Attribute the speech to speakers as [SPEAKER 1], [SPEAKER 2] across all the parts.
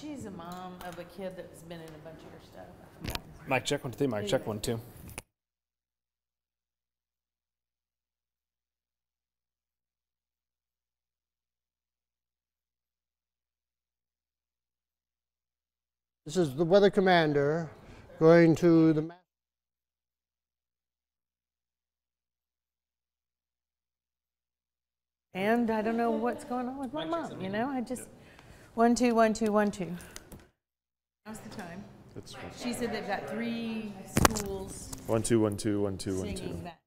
[SPEAKER 1] She's a mom of a kid that's been in a bunch of your stuff.
[SPEAKER 2] Mic check 1 2 3. Mic check 1 2.
[SPEAKER 3] This is the weather commander going to the map.
[SPEAKER 1] And I don't know what's going on with my mom, you know? I just 1 2 1 2 1 2. Now's the time. She said they've got 3 schools
[SPEAKER 4] 1 2 1 2 1 2 1 2.
[SPEAKER 1] singing that.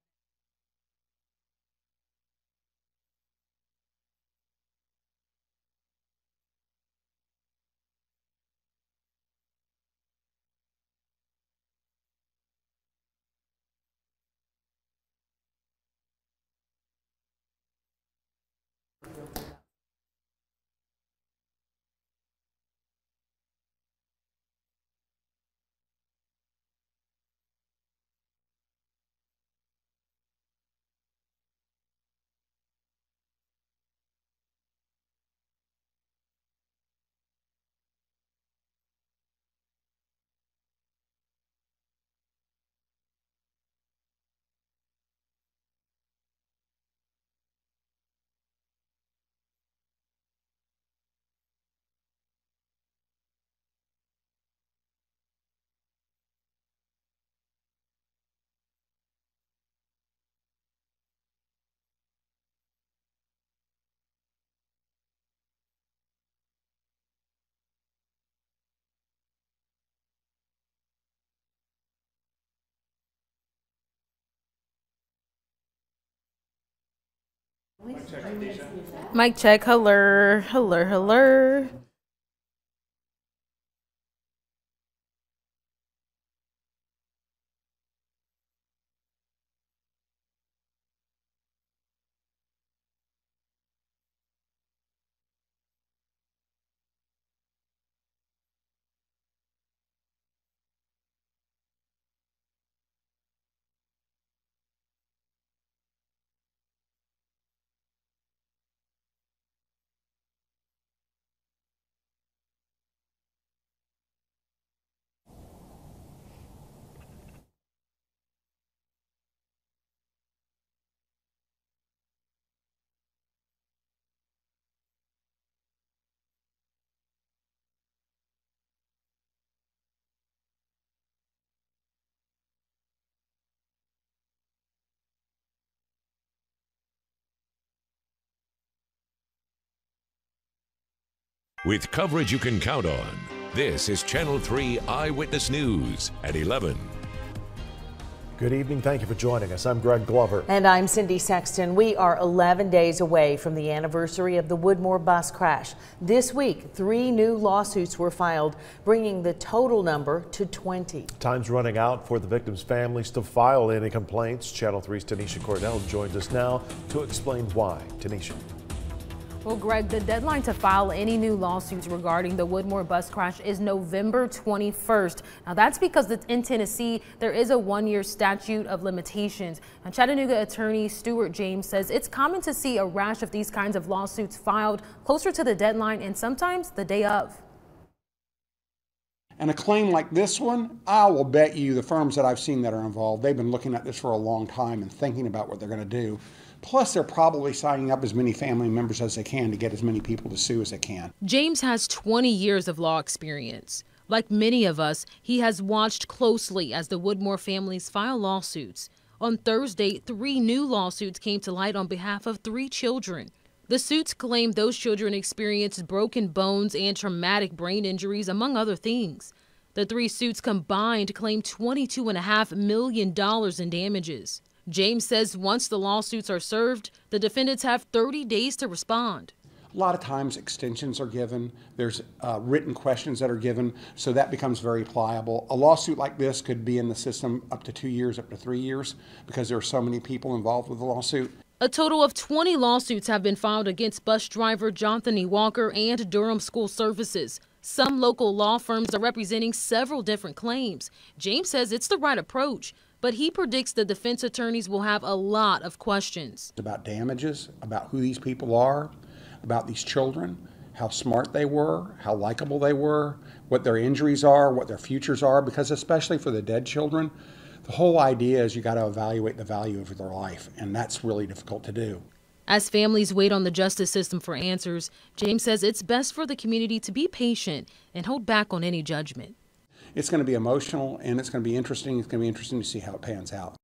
[SPEAKER 1] Mic check, hello, hello, hello.
[SPEAKER 5] With coverage you can count on, this is Channel 3 Eyewitness News at 11.
[SPEAKER 6] Good evening. Thank you for joining us. I'm Greg Glover.
[SPEAKER 1] And I'm Cindy Sexton. We are 11 days away from the anniversary of the Woodmore bus crash. This week, 3 new lawsuits were filed, bringing the total number to 20.
[SPEAKER 6] Time's running out for the victims' families to file any complaints. Channel 3's Tanisha Cordell joins us now to explain why. Tanisha.
[SPEAKER 7] Well, Greg, the deadline to file any new lawsuits regarding the Woodmore bus crash is November 21st. Now, that's because in Tennessee, there is a 1-year statute of limitations. And Chattanooga attorney Stuart James says it's common to see a rash of these kinds of lawsuits filed closer to the deadline and sometimes the day of.
[SPEAKER 8] And a claim like this one, I will bet you the firms that I've seen that are involved, they've been looking at this for a long time and thinking about what they're going to do. Plus, they're probably signing up as many family members as they can to get as many people to sue as they can.
[SPEAKER 7] James has 20 years of law experience. Like many of us, he has watched closely as the Woodmore families file lawsuits. On Thursday, 3 new lawsuits came to light on behalf of 3 children. The suits claim those children experienced broken bones and traumatic brain injuries, among other things. The 3 suits combined claim $22.5 million in damages. James says once the lawsuits are served, the defendants have 30 days to respond.
[SPEAKER 8] A lot of times extensions are given, there's written questions that are given, so that becomes very pliable. A lawsuit like this could be in the system up to 2 years, up to 3 years, because there are so many people involved with the lawsuit.
[SPEAKER 7] A total of 20 lawsuits have been filed against bus driver Jonathan E. Walker and Durham School Services. Some local law firms are representing several different claims. James says it's the right approach, but he predicts the defense attorneys will have a lot of questions.
[SPEAKER 8] About damages, about who these people are, about these children, how smart they were, how likable they were, what their injuries are, what their futures are, because especially for the dead children, the whole idea is you got to evaluate the value of their life, and that's really difficult to do.
[SPEAKER 7] As families wait on the justice system for answers, James says it's best for the community to be patient and hold back on any judgment.
[SPEAKER 8] It's going to be emotional, and it's going to be interesting. It's going to be interesting to see how it pans out.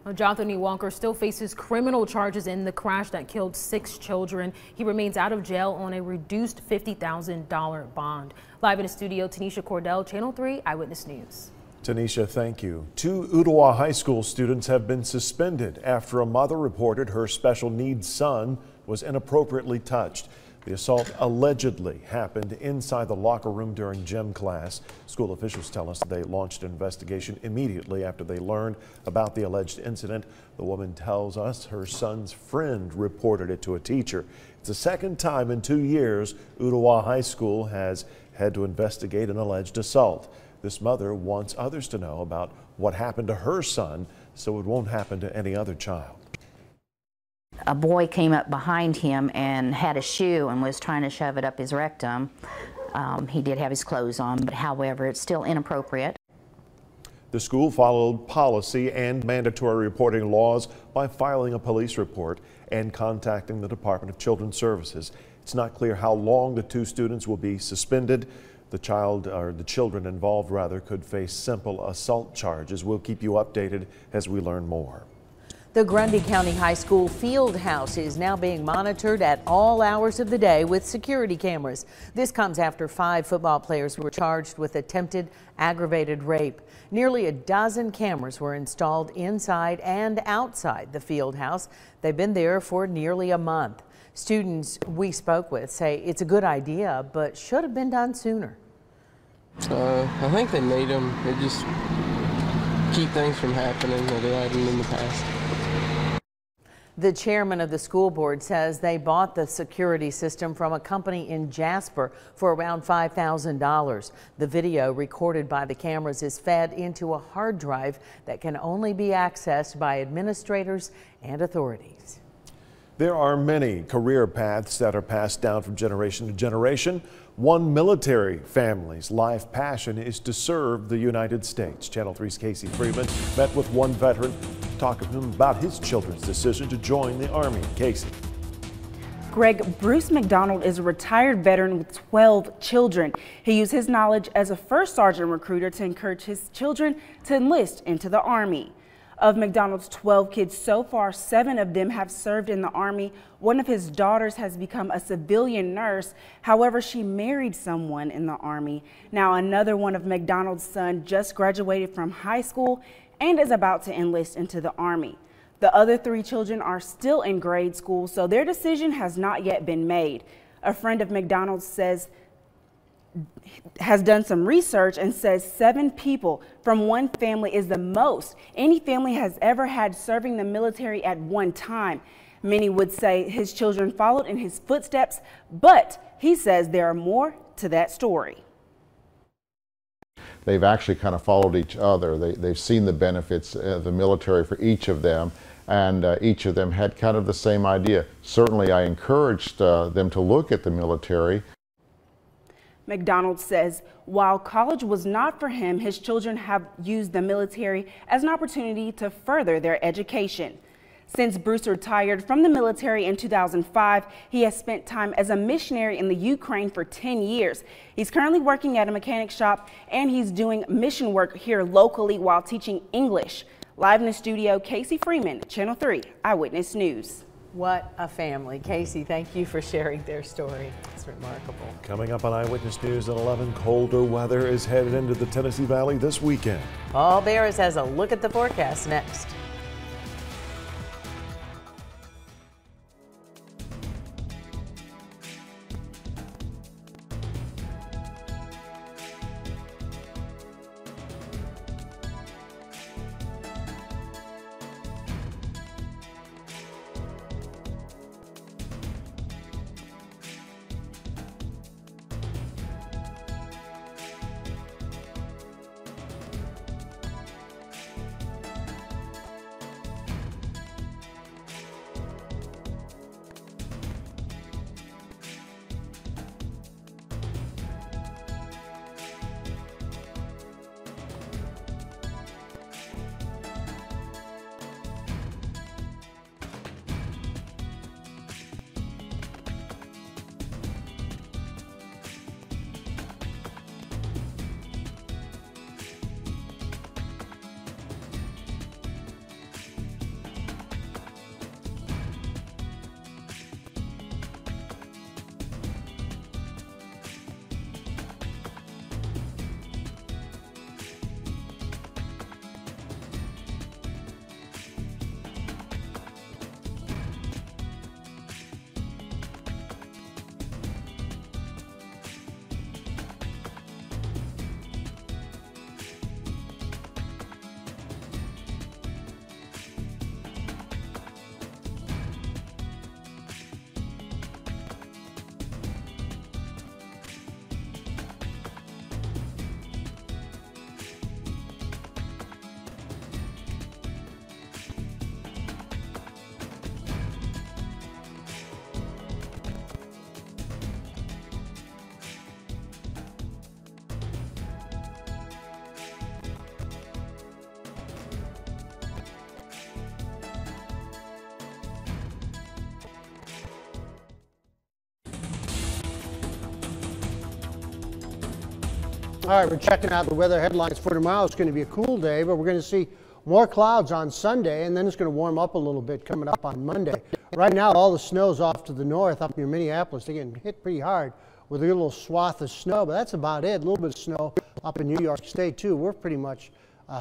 [SPEAKER 7] Well, Jonathan Walker still faces criminal charges in the crash that killed 6 children. He remains out of jail on a reduced $50,000 bond. Live in the studio, Tanisha Cordell, Channel 3 Eyewitness News.
[SPEAKER 6] Tanisha, thank you. 2 Ooltewah High School students have been suspended after a mother reported her special needs son was inappropriately touched. The assault allegedly happened inside the locker room during gym class. School officials tell us they launched an investigation immediately after they learned about the alleged incident. The woman tells us her son's friend reported it to a teacher. It's the second time in 2 years Ooltewah High School has had to investigate an alleged assault. This mother wants others to know about what happened to her son so it won't happen to any other child.
[SPEAKER 9] A boy came up behind him and had a shoe and was trying to shove it up his rectum. He did have his clothes on, but however, it's still inappropriate.
[SPEAKER 6] The school followed policy and mandatory reporting laws by filing a police report and contacting the Department of Children's Services. It's not clear how long the 2 students will be suspended. The children involved could face simple assault charges. We'll keep you updated as we learn more.
[SPEAKER 1] The Grundy County High School field house is now being monitored at all hours of the day with security cameras. This comes after 5 football players were charged with attempted aggravated rape. Nearly a dozen cameras were installed inside and outside the field house. They've been there for nearly a month. Students we spoke with say it's a good idea, but should have been done sooner.
[SPEAKER 10] I think they need them. They just keep things from happening that happened in the past.
[SPEAKER 1] The chairman of the school board says they bought the security system from a company in Jasper for around $5,000. The video recorded by the cameras is fed into a hard drive that can only be accessed by administrators and authorities.
[SPEAKER 6] There are many career paths that are passed down from generation to generation. One military family's life passion is to serve the United States. Channel 3's Casey Freeman met with one veteran to talk to him about his children's decision to join the Army. Casey.
[SPEAKER 11] Greg, Bruce McDonald is a retired veteran with 12 children. He used his knowledge as a first sergeant recruiter to encourage his children to enlist into the Army. Of McDonald's 12 kids so far, 7 of them have served in the Army. One of his daughters has become a civilian nurse. However, she married someone in the Army. Now, another one of McDonald's sons just graduated from high school and is about to enlist into the Army. The other 3 children are still in grade school, so their decision has not yet been made. A friend of McDonald's has done some research and says 7 people from one family is the most any family has ever had serving the military at one time. Many would say his children followed in his footsteps, but he says there are more to that story.
[SPEAKER 12] They've actually kind of followed each other. They've seen the benefits of the military for each of them, and each of them had kind of the same idea. Certainly I encouraged them to look at the military.
[SPEAKER 11] McDonald says while college was not for him, his children have used the military as an opportunity to further their education. Since Bruce retired from the military in 2005, he has spent time as a missionary in the Ukraine for 10 years. He's currently working at a mechanic shop and he's doing mission work here locally while teaching English. Live in the studio, Casey Freeman, Channel 3 Eyewitness News.
[SPEAKER 1] What a family. Casey, thank you for sharing their story. It's remarkable.
[SPEAKER 6] Coming up on Eyewitness News at 11, colder weather is headed into the Tennessee Valley this weekend.
[SPEAKER 1] Paul Barris has a look at the forecast next.
[SPEAKER 3] All right, we're checking out the weather headlines for tomorrow. It's going to be a cool day, but we're going to see more clouds on Sunday, and then it's going to warm up a little bit coming up on Monday. Right now, all the snow's off to the north, up near Minneapolis. They're getting hit pretty hard with a little swath of snow, but that's about it. A little bit of snow up in New York State, too. We're pretty much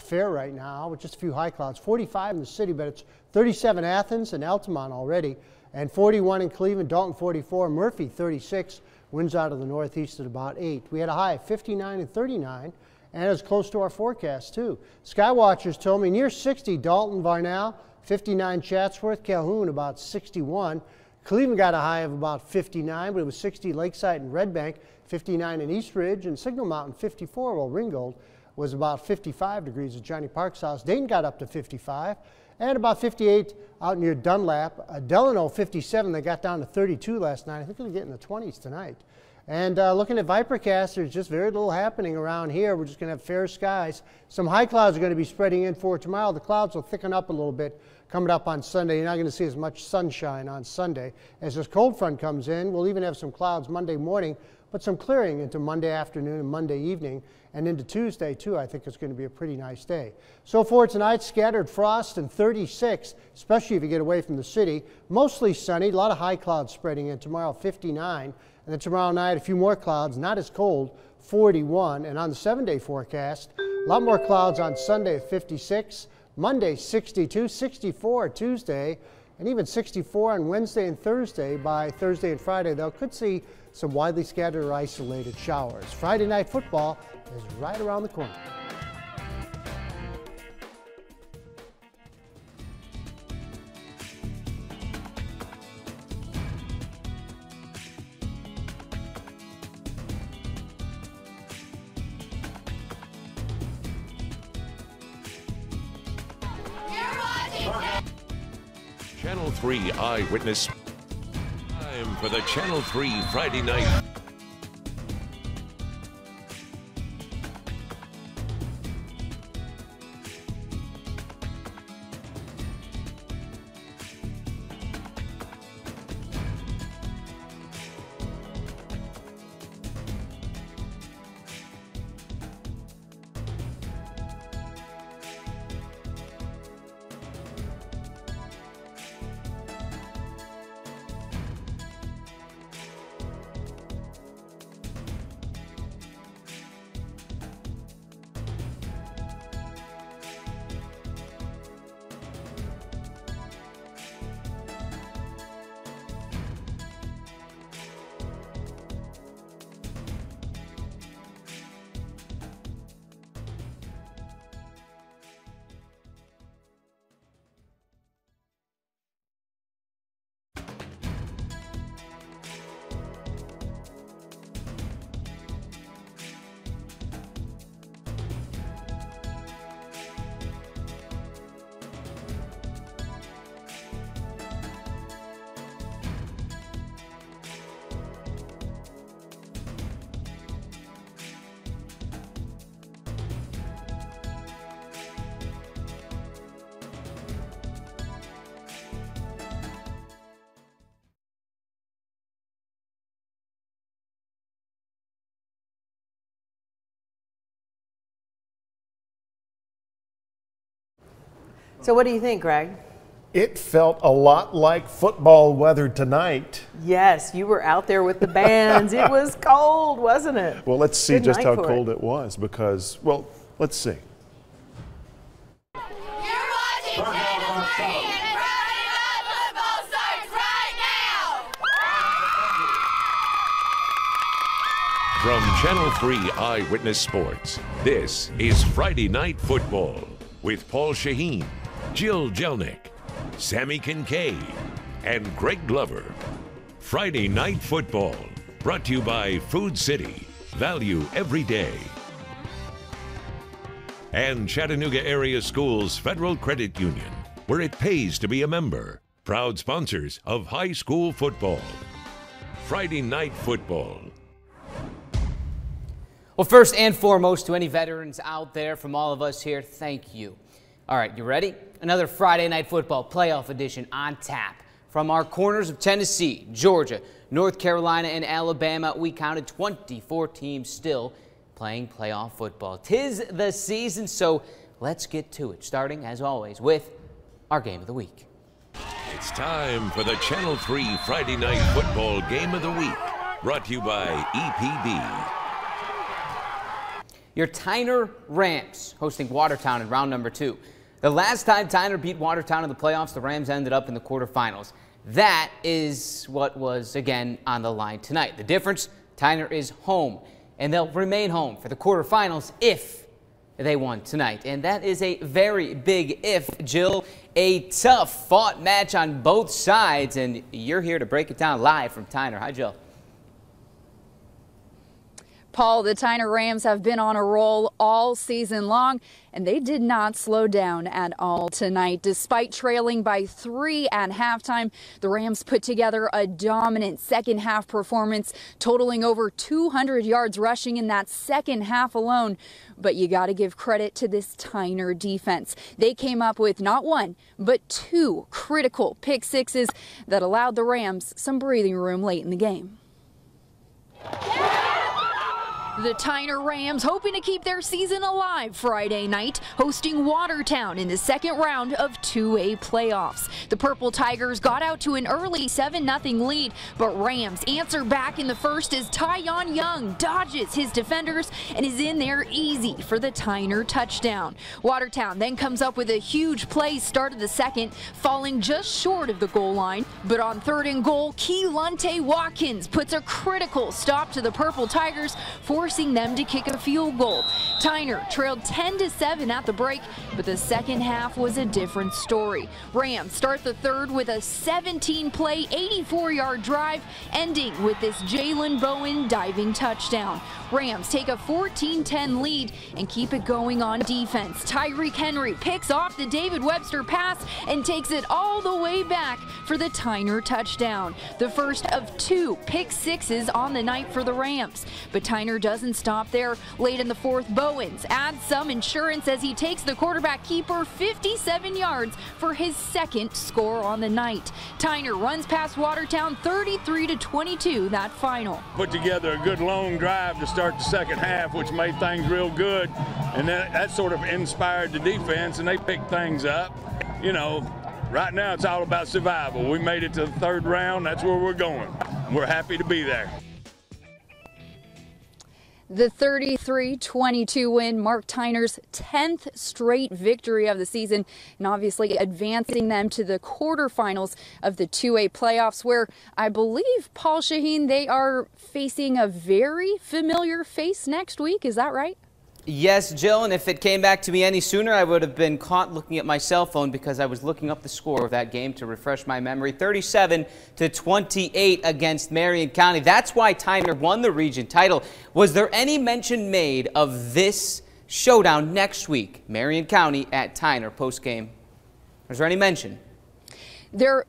[SPEAKER 3] fair right now with just a few high clouds. 45 in the city, but it's 37 Athens and Altamont already, and 41 in Cleveland, Dalton 44, Murphy 36. Winds out of the northeast at about 8. We had a high of 59 and 39, and it's close to our forecast, too. Skywatchers told me near 60, Dalton, Varnell, 59 Chatsworth, Calhoun about 61. Cleveland got a high of about 59, but it was 60 Lakeside and Red Bank, 59 in East Ridge, and Signal Mountain 54, while Ringgold was about 55 degrees at Johnny Park's house. Dayton got up to 55, and about 58 out near Dunlap. Delano 57, they got down to 32 last night. I think they'll get in the 20s tonight. And looking at Vipercast, there's just very little happening around here. We're just going to have fair skies. Some high clouds are going to be spreading in for tomorrow. The clouds will thicken up a little bit coming up on Sunday. You're not going to see as much sunshine on Sunday. As this cold front comes in, we'll even have some clouds Monday morning, but some clearing into Monday afternoon and Monday evening. And into Tuesday, too, I think it's going to be a pretty nice day. So for tonight, scattered frost and 36, especially if you get away from the city. Mostly sunny, a lot of high clouds spreading in. Tomorrow, 59. And then tomorrow night, a few more clouds, not as cold, 41. And on the 7-day forecast, a lot more clouds on Sunday at 56. Monday, 62, 64 Tuesday, and even 64 on Wednesday and Thursday. By Thursday and Friday, though, could see some widely scattered or isolated showers. Friday night football is right around the corner.
[SPEAKER 5] Channel 3 Eyewitness. Time for the Channel 3 Friday night.
[SPEAKER 1] So what do you think, Greg?
[SPEAKER 6] It felt a lot like football weather tonight.
[SPEAKER 1] Yes, you were out there with the bands. It was cold, wasn't it?
[SPEAKER 6] Well, let's see
[SPEAKER 1] Good
[SPEAKER 6] just
[SPEAKER 1] night
[SPEAKER 6] how
[SPEAKER 1] for
[SPEAKER 6] cold it was because, well, let's see.
[SPEAKER 13] You're watching Channel 3 and Friday Night Football starts right now!
[SPEAKER 5] From Channel 3 Eyewitness Sports, this is Friday Night Football with Paul Shaheen, Jill Jelnick, Sammy Kincaid, and Greg Glover. Friday Night Football, brought to you by Food City, value every day. And Chattanooga Area Schools Federal Credit Union, where it pays to be a member. Proud sponsors of high school football. Friday Night Football.
[SPEAKER 14] Well, first and foremost, to any veterans out there, from all of us here, thank you. All right, you ready? Another Friday Night Football playoff edition on tap. From our corners of Tennessee, Georgia, North Carolina, and Alabama, we counted 24 teams still playing playoff football. 'Tis the season, so let's get to it, starting, as always, with our Game of the Week.
[SPEAKER 5] It's time for the Channel 3 Friday Night Football Game of the Week, brought to you by EPB.
[SPEAKER 14] Your Tyner Rams hosting Watertown in round number 2. The last time Tyner beat Watertown in the playoffs, the Rams ended up in the quarterfinals. That is what was, again, on the line tonight. The difference, Tyner is home, and they'll remain home for the quarterfinals if they won tonight. And that is a very big if, Jill. A tough fought match on both sides, and you're here to break it down live from Tyner. Hi, Jill.
[SPEAKER 15] Paul, the Tyner Rams have been on a roll all season long, and they did not slow down at all tonight. Despite trailing by 3 at halftime, the Rams put together a dominant second half performance, totaling over 200 yards rushing in that second half alone. But you got to give credit to this Tyner defense. They came up with not one, but 2 critical pick sixes that allowed the Rams some breathing room late in the game. The Tyner Rams hoping to keep their season alive Friday night, hosting Watertown in the second round of 2A playoffs. The Purple Tigers got out to an early 7-0 lead, but Rams answer back in the first as Tyon Young dodges his defenders and is in there easy for the Tyner touchdown. Watertown then comes up with a huge play start of the second, falling just short of the goal line, but on 3rd and goal, Keylunte Watkins puts a critical stop to the Purple Tigers, forcing them to kick a field goal. Tyner trailed 10-7 at the break, but the second half was a different story. Rams start the third with a 17-play, 84-yard drive, ending with this Jalen Bowen diving touchdown. Rams take a 14-10 lead and keep it going on defense. Tyreek Henry picks off the David Webster pass and takes it all the way back for the Tyner touchdown. The first of 2 pick sixes on the night for the Rams. But Tyner doesn't stop there. Late in the fourth, Bowens adds some insurance as he takes the quarterback keeper 57 yards for his second score on the night. Tyner runs past Watertown 33-22 that final.
[SPEAKER 16] Put together a good long drive to start the second half, which made things real good, and that sort of inspired the defense, and they picked things up. You know, right now it's all about survival. We made it to the third round. That's where we're going. We're happy to be there.
[SPEAKER 15] The 33-22 win marked Tyner's 10th straight victory of the season, and obviously advancing them to the quarterfinals of the 2A playoffs, where I believe, Paul Shaheen, they are facing a very familiar face next week. Is that right?
[SPEAKER 14] Yes, Jill, and if it came back to me any sooner, I would have been caught looking at my cell phone because I was looking up the score of that game to refresh my memory. 37-28 against Marion County. That's why Tyner won the region title. Was there any mention made of this showdown next week, Marion County at Tyner post-game? Was there any mention?
[SPEAKER 15] There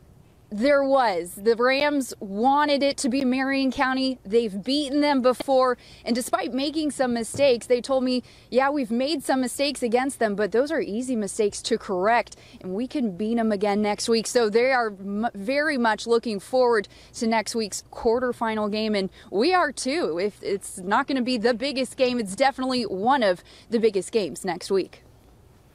[SPEAKER 15] was. The Rams wanted it to be Marion County. They've beaten them before, and despite making some mistakes, they told me, yeah, we've made some mistakes against them, but those are easy mistakes to correct, and we can beat them again next week. So they are very much looking forward to next week's quarterfinal game, and we are too. If it's not going to be the biggest game, it's definitely one of the biggest games next week.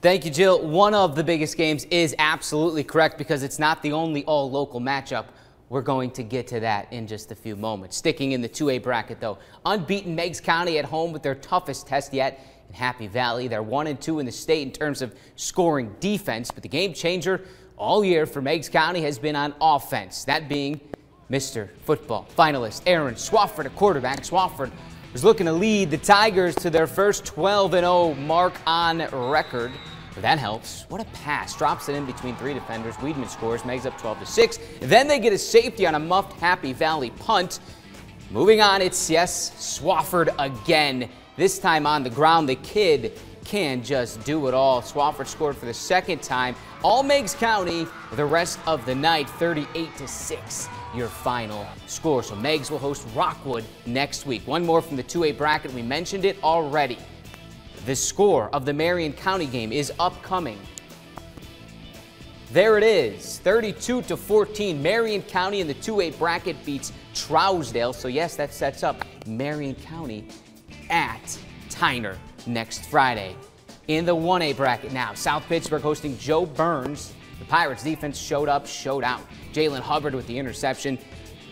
[SPEAKER 14] Thank you, Jill. One of the biggest games is absolutely correct because it's not the only all-local matchup. We're going to get to that in just a few moments. Sticking in the 2A bracket, though, unbeaten Meigs County at home with their toughest test yet in Happy Valley. They're 1-2 in the state in terms of scoring defense, but the game changer all year for Meigs County has been on offense, that being Mr. Football finalist Aaron Swafford, a quarterback. Swafford was looking to lead the Tigers to their first 12-0 mark on record. But that helps. What a pass. Drops it in between 3 defenders. Weedman scores. Meigs up 12-6. Then they get a safety on a muffed Happy Valley punt. Moving on, it's, yes, Swafford again. This time on the ground, the kid can just do it all. Swafford scored for the second time. All Meigs County the rest of the night, 38-6. Your final score. So Meigs will host Rockwood next week. One more from the 2A bracket. We mentioned it already. The score of the Marion County game is upcoming. There it is, 32-14. Marion County in the 2A bracket beats Trousdale. So yes, that sets up Marion County at Tyner next Friday. In the 1A bracket now, South Pittsburg hosting Joe Burns. The Pirates defense showed up, showed out. Jalen Hubbard with the interception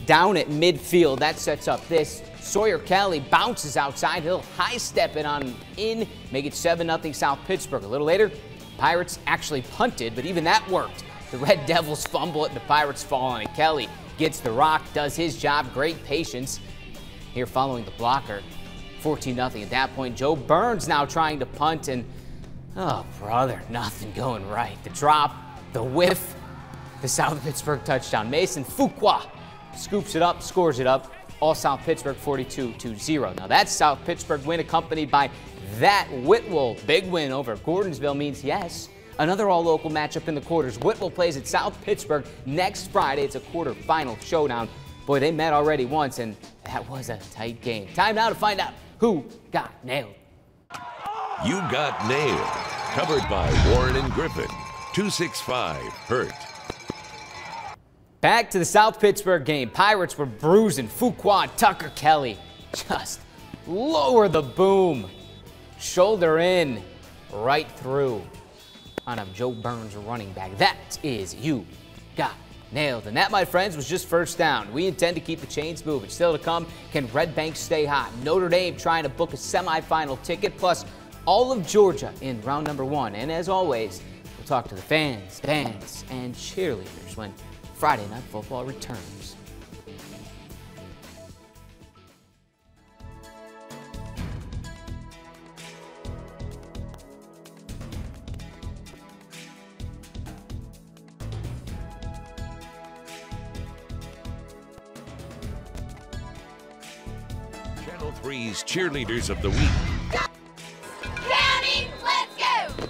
[SPEAKER 14] down at midfield. That sets up this. Sawyer Kelly bounces outside. He'll high step it on in, make it 7-0 South Pittsburg. A little later, Pirates actually punted, but even that worked. The Red Devils fumble it, and the Pirates fall on it. Kelly gets the rock, does his job. Great patience here following the blocker. 14-0 at that point. Joe Burns now trying to punt, and oh, brother, nothing going right. The drop, the whiff, the South Pittsburg touchdown. Mason Fuqua scoops it up, scores it up. All South Pittsburg 42-0. Now that South Pittsburg win accompanied by that Whitwell big win over Gordonsville means, yes, another all-local matchup in the quarters. Whitwell plays at South Pittsburg next Friday. It's a quarterfinal showdown. Boy, they met already once, and that was a tight game. Time now to find out who got nailed.
[SPEAKER 5] You got nailed. Covered by Warren and Griffin. 265-HURT.
[SPEAKER 14] Back to the South Pittsburg game. Pirates were bruising. Fuqua, Tucker Kelly just lower the boom. Shoulder in, right through on a Joe Burns running back. That is you got nailed. And that, my friends, was just first down. We intend to keep the chains moving. Still to come, can Red Bank stay hot? Notre Dame trying to book a semifinal ticket, plus all of Georgia in round number 1. And as always, we'll talk to the fans, and cheerleaders when Friday Night Football returns.
[SPEAKER 5] Channel 3's Cheerleaders of the Week.
[SPEAKER 13] County, let's go!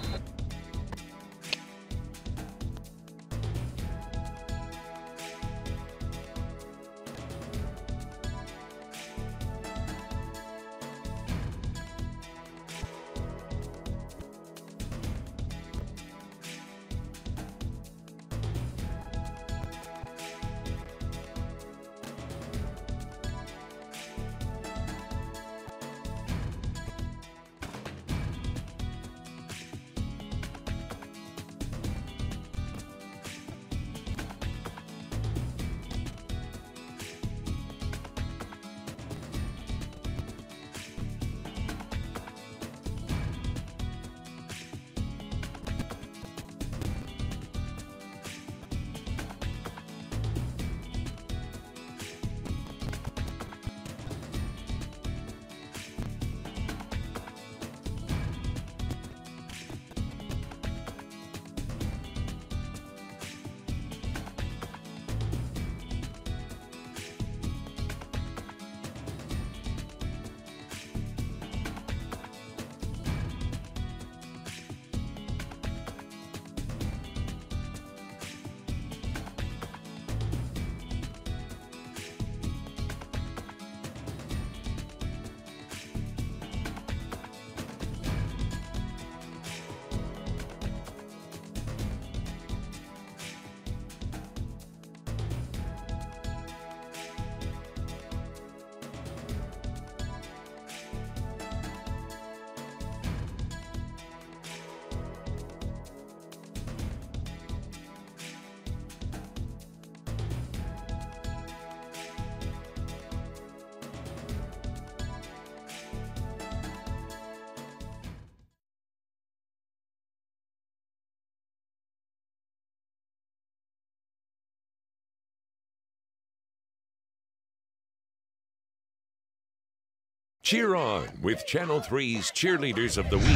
[SPEAKER 5] Cheer on with Channel 3's Cheerleaders of the Week.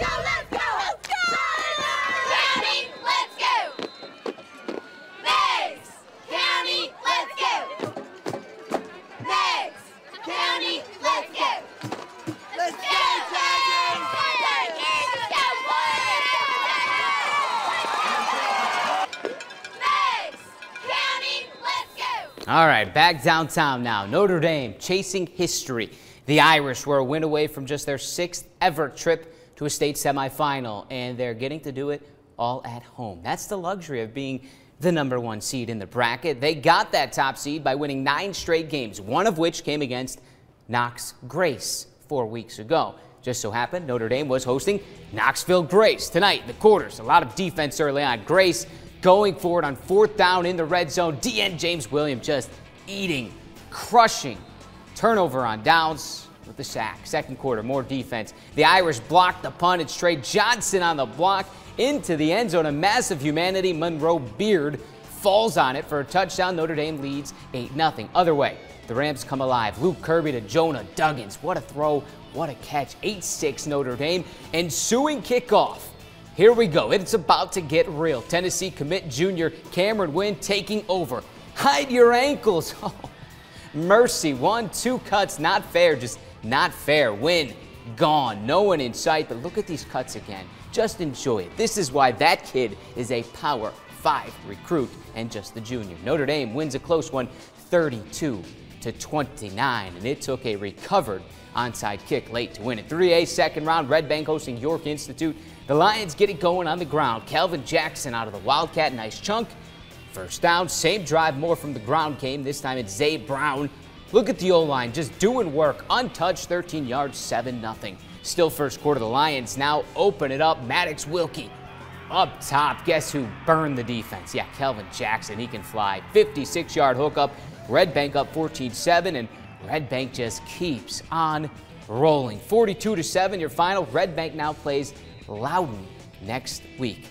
[SPEAKER 13] Go, let's go! Let's go! County, let's go! Next! County, let's go! Next! County, let's go! Let's go, Tigers! Let's go, boys! Next! County, let's go!
[SPEAKER 14] All right, back downtown now. Notre Dame chasing history. The Irish were a win away from just their 6th ever trip to a state semifinal, and they're getting to do it all at home. That's the luxury of being the #1 seed in the bracket. They got that top seed by winning 9 straight games, one of which came against Knox Grace 4 weeks ago. Just so happened Notre Dame was hosting Knoxville Grace. Tonight, the quarters, a lot of defense early on. Grace going forward on 4th down in the red zone. DN James Williams just eating, crushing. Turnover on downs with the sack. Second quarter, more defense. The Irish blocked the punt. It's Trey Johnson on the block into the end zone. A massive humanity. Monroe Beard falls on it for a touchdown. Notre Dame leads 8-0. Other way, the Rams come alive. Luke Kirby to Jonah Duggins. What a throw. What a catch. 8-6 Notre Dame. Ensuing kickoff. Here we go. It's about to get real. Tennessee commit junior Cameron Wynn taking over. Hide your ankles. Oh, mercy. 1-2 cuts. Not fair. Just not fair. Wynn gone. No one in sight. But look at these cuts again. Just enjoy it. This is why that kid is a Power 5 recruit and just a junior. Notre Dame wins a close one, 32-29. And it took a recovered onside kick late to win it. 3A second round. Red Bank hosting York Institute. The Lions get it going on the ground. Calvin Jackson out of the Wildcat. Nice chunk. First down. Same drive. More from the ground came. This time it's Zay Brown. Look at the O-line just doing work. Untouched. 13 yards. 7-0. Still first quarter. The Lions now open it up. Maddox Wilkie up top. Guess who burned the defense? Yeah, Calvin Jackson. He can fly. 56-yard hookup. Red Bank up 14-7. And Red Bank just keeps on rolling. 42-7. Your final. Red Bank now plays Loudon next week.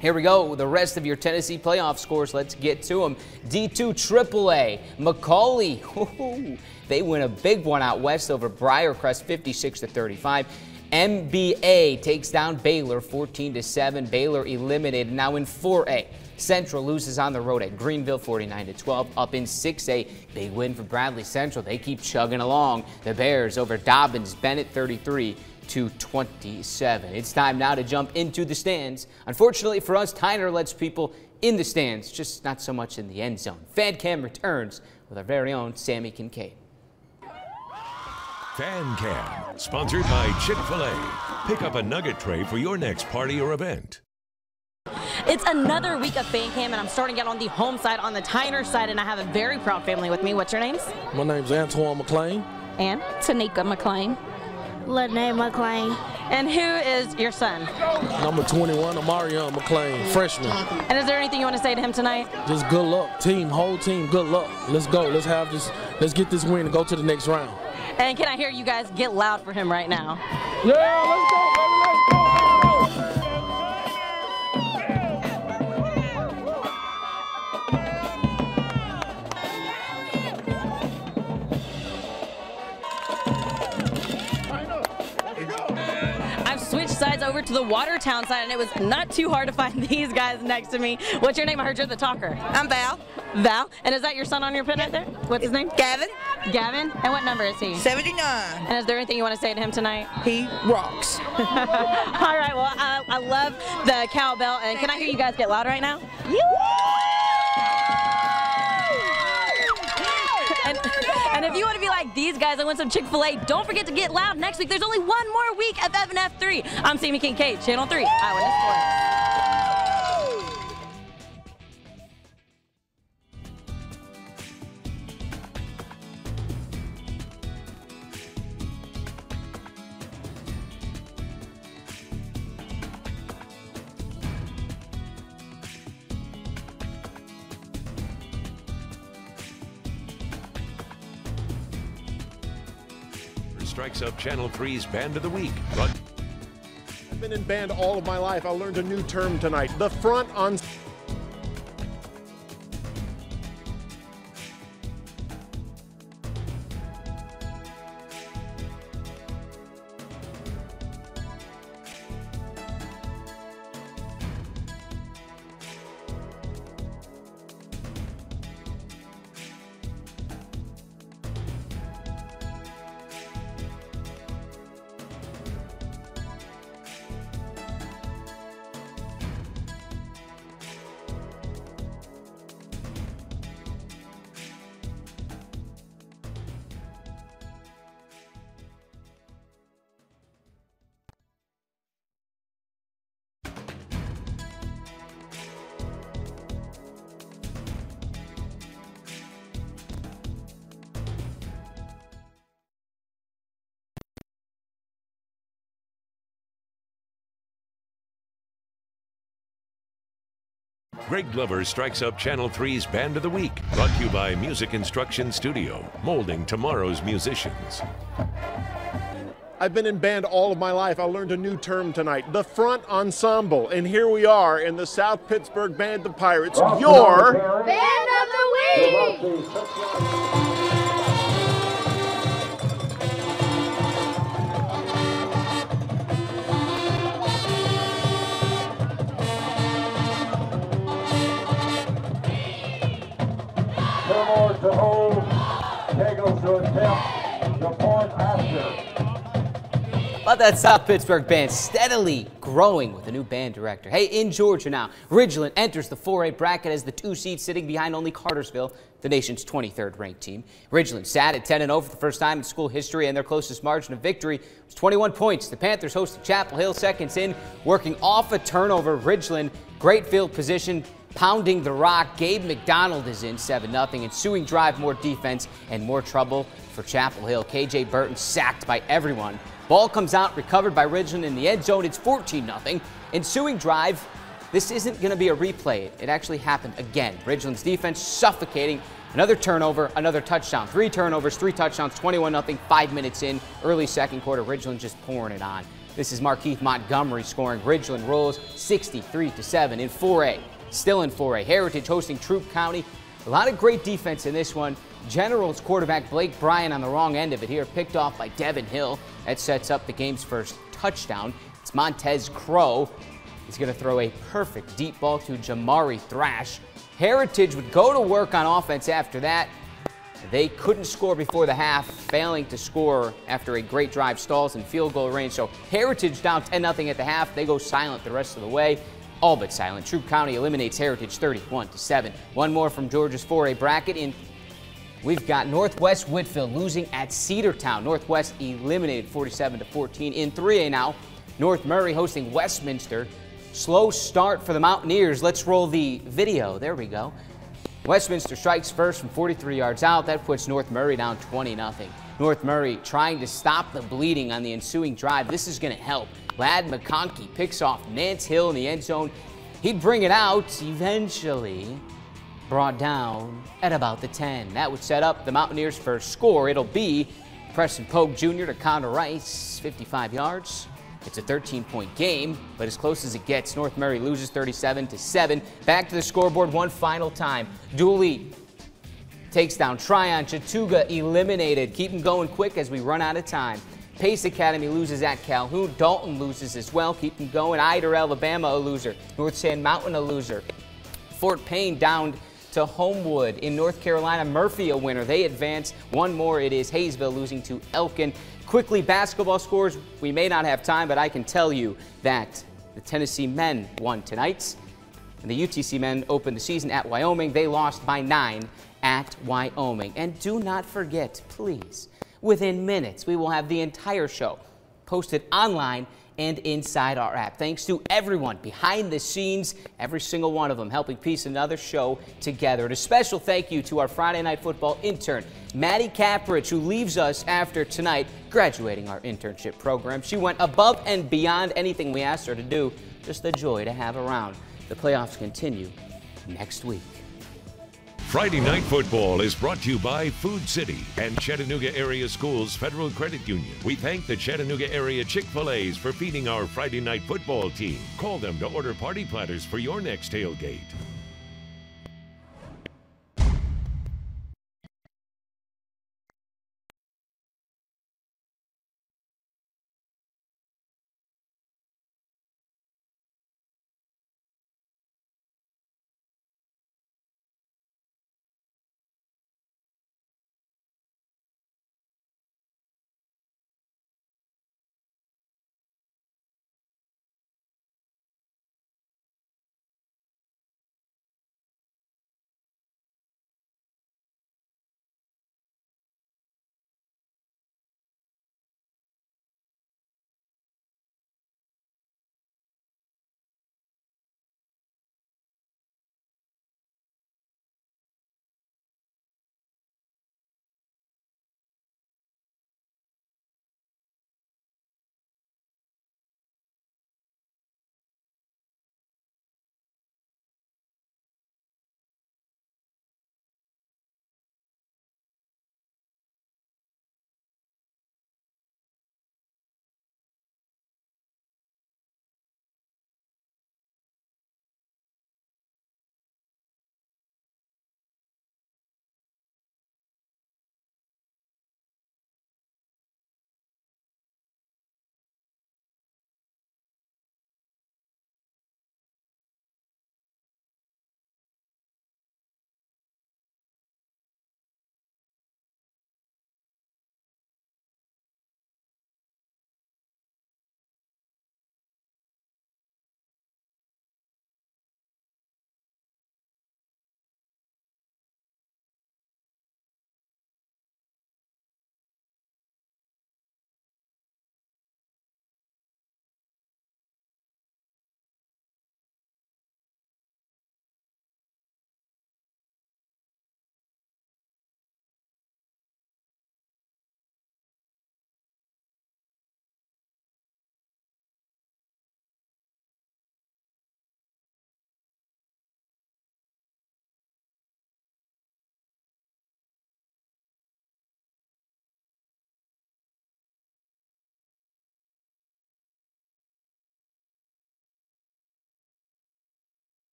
[SPEAKER 14] Here we go. The rest of your Tennessee playoff scores. Let's get to them. D2 AAA. McCauley. They win a big one out west over Briarcrest, 56-35. MBA takes down Baylor, 14-7. Baylor eliminated. Now in 4A. Central loses on the road at Greenville, 49-12. Up in 6A, big win for Bradley Central. They keep chugging along. The Bears over Dobbins Bennett, 33-27. It's time now to jump into the stands. Unfortunately for us, Tyner lets people in the stands, just not so much in the end zone. Fan Cam returns with our very own Sammy Kincaid.
[SPEAKER 5] Fan Cam, sponsored by Chick-fil-A. Pick up a nugget tray for your next party or event.
[SPEAKER 17] It's another week of Fan Cam, and I'm starting out on the home side, on the Tyner side, and I have a very proud family with me. What's your names?
[SPEAKER 18] My name's Antoine McClain.
[SPEAKER 17] And?
[SPEAKER 19] Tanika McClain.
[SPEAKER 17] Lene McClain. And who is your son?
[SPEAKER 18] Number 21, Amarion McClain, freshman.
[SPEAKER 17] And is there anything you want to say to him tonight?
[SPEAKER 18] Just good luck, team, whole team, good luck. Let's go. Let's get this win and go to the next round.
[SPEAKER 17] And can I hear you guys get loud for him right now?
[SPEAKER 18] Yeah, let's go, baby, let's go.
[SPEAKER 17] Sides over to the Watertown side, and it was not too hard to find these guys next to me. What's your name? I heard you're the talker.
[SPEAKER 20] I'm Val.
[SPEAKER 17] Val? And is that your son on your pin right there? What's his name?
[SPEAKER 20] Gavin.
[SPEAKER 17] Gavin? And what number is he?
[SPEAKER 20] 79.
[SPEAKER 17] And is there anything you want to say to him tonight?
[SPEAKER 20] He rocks.
[SPEAKER 17] All right, well, I love the cowbell, and can I hear you guys get loud right now? And if you want to be like these guys and win some Chick-fil-A, don't forget to get loud next week. There's only one more week of FNF3. I'm Sammy Kincaid, Channel 3, Eyewitness Sports.
[SPEAKER 5] Strikes up Channel 3's Band of the Week.
[SPEAKER 21] I've been in band all of my life. I learned a new term tonight. The front on...
[SPEAKER 5] Greg Glover strikes up Channel 3's Band of the Week, brought to you by Music Instruction Studio, molding tomorrow's musicians.
[SPEAKER 21] I've been in band all of my life. I learned a new term tonight, the front ensemble. And here we are in the South Pittsburgh Band of Pirates, your
[SPEAKER 13] Band of the Week!
[SPEAKER 19] Fillmore to hold, Kegels to attempt the point after.
[SPEAKER 14] But that South Pittsburgh band steadily growing with a new band director. Hey, in Georgia now, Ridgeland enters the 4A bracket as the 2 seed, sitting behind only Cartersville, the nation's 23rd ranked team. Ridgeland sat at 10-0 for the first time in school history, and their closest margin of victory was 21 points. The Panthers hosted Chapel Hill seconds in, working off a turnover. Ridgeland, great field position, pounding the rock. Gabe McDonald is in 7-0. Ensuing drive, more defense and more trouble for Chapel Hill. KJ Burton sacked by everyone. Ball comes out, recovered by Ridgeland in the end zone. It's 14-0. Ensuing drive, this isn't going to be a replay. It actually happened again. Ridgeland's defense suffocating. Another turnover, another touchdown. 3 turnovers, 3 touchdowns, 21-0, 5 minutes in. Early second quarter, Ridgeland just pouring it on. This is Markeith Montgomery scoring. Ridgeland rolls 63-7 in 4A. Still in 4A. Heritage hosting Troup County. A lot of great defense in this one. Generals quarterback Blake Bryan on the wrong end of it here, picked off by Devin Hill. That sets up the game's first touchdown. It's Montez Crow. He's going to throw a perfect deep ball to Jamari Thrash. Heritage would go to work on offense after that. They couldn't score before the half, failing to score after a great drive stalls in field goal range. So Heritage down 10-0 at the half. They go silent the rest of the way. All but silent. Troup County eliminates Heritage 31-7. One more from Georgia's 4A bracket. We've got Northwest Whitfield losing at Cedartown. Northwest eliminated 47-14. In 3A now, North Murray hosting Westminster. Slow start for the Mountaineers. Let's roll the video. There we go. Westminster strikes first from 43 yards out. That puts North Murray down 20-0. North Murray trying to stop the bleeding on the ensuing drive. This is going to help. Ladd McConkey picks off Nance Hill in the end zone. He'd bring it out, eventually brought down at about the 10. That would set up the Mountaineers' first score. It'll be Preston Pogue Jr. to Connor Rice, 55 yards. It's a 13-point game, but as close as it gets. North Murray loses 37-7. Back to the scoreboard one final time. Dooley takes down Tryon. Chattooga eliminated. Keep them going quick as we run out of time. Pace Academy loses at Calhoun. Dalton loses as well. Keep them going. Ider, Alabama, a loser. North Sand Mountain, a loser. Fort Payne down to Homewood. In North Carolina, Murphy a winner. They advance. One more. It is Hayesville losing to Elkin. Quickly, basketball scores. We may not have time, but I can tell you that the Tennessee men won tonight. And the UTC men opened the season at Wyoming. They lost by 9 at Wyoming. And do not forget, please, within minutes, we will have the entire show posted online and inside our app. Thanks to everyone behind the scenes, every single one of them helping piece another show together. And a special thank you to our Friday Night Football intern, Maddie Caprich, who leaves us after tonight, graduating our internship program. She went above and beyond anything we asked her to do. Just a joy to have around. The playoffs continue next week.
[SPEAKER 5] Friday Night Football is brought to you by Food City and Chattanooga Area Schools Federal Credit Union. We thank the Chattanooga area Chick-fil-A's for feeding our Friday Night Football team. Call them to order party platters for your next tailgate.